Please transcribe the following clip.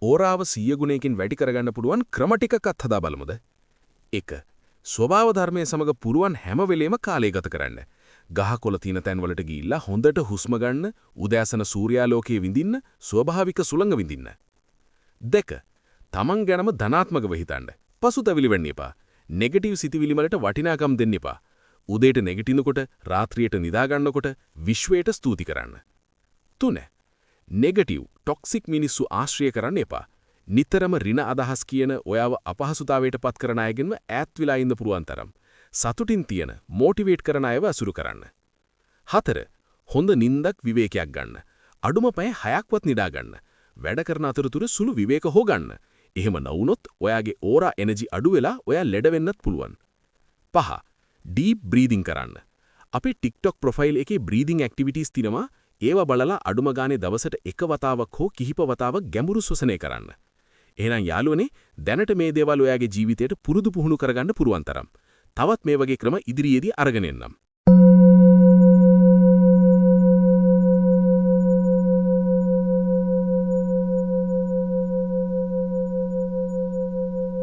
ඕරාව 100 ගුණයකින් වැඩි කරගන්න පුළුවන් ක්‍රම ටිකක්වත් හදා බලමුද? 1. ස්වභාව ධර්මයේ සමග පුරුවන් හැම වෙලෙම කාලය ගත කරන්න. ගහකොළ තියෙන තැන්වලට ගිහිල්ලා හොඳට හුස්ම ගන්න, උදෑසන සූර්යාලෝකයේ විඳින්න, ස්වභාවික සුළඟ විඳින්න. 2. තමන් ගැනම ධනාත්මකව හිතන්න. පසුතැවිලි වෙන්න එපා. නෙගටිව් සිතිවිලි වලට වටිනාකම් දෙන්න එපා. උදේට නැගිටිනකොට, රාත්‍රියට නිදා ගන්නකොට විශ්වයට ස්තුති කරන්න. 3. නෙගටිව්, ටොක්සික් මිනිස්සු ආශ්‍රය කරන්න එපා. නිතරම ඍණ අදහස් කියන ඔයාව අපහසුතාවයට පත් කරන අයගෙන්ම ඈත් වෙලා ඉන්න පුරුවන් තරම් සතුටින් තියෙන, මොටිවේට් කරන අයව අසුරු කරන්න. 4. හොඳ නිින්දක් විවේකයක් ගන්න. අඩුම පැය 6ක්වත් නිදා ගන්න. වැඩ කරන අතරතුර සුළු විවේක හොගන්න. එහෙම නොවුනොත් ඔයාගේ ඕරා එනර්ජි අඩු වෙලා ඔයා ලෙඩ වෙන්නත් පුළුවන්. 5. ඩීප් බ්‍රීදිං කරන්න. අපේ TikTok ප්‍රොෆයිල් එකේ බ්‍රීදිං ඇක්ටිවිටීස් තිනවා. ඒවා බලලා අඩුම ගානේ දවසට එක වතාවක් හෝ කිහිප වතාවක් ගැඹුරු ශ්වසනය කරන්න. එහෙනම් යාළුවනේ දැනට මේ දේවල් ඔයාගේ ජීවිතයට පුරුදු පුහුණු කරගන්න පුරුවන් තරම්. තවත් මේ වගේ ක්‍රම ඉදිරියේදී අරගෙන එන්නම්.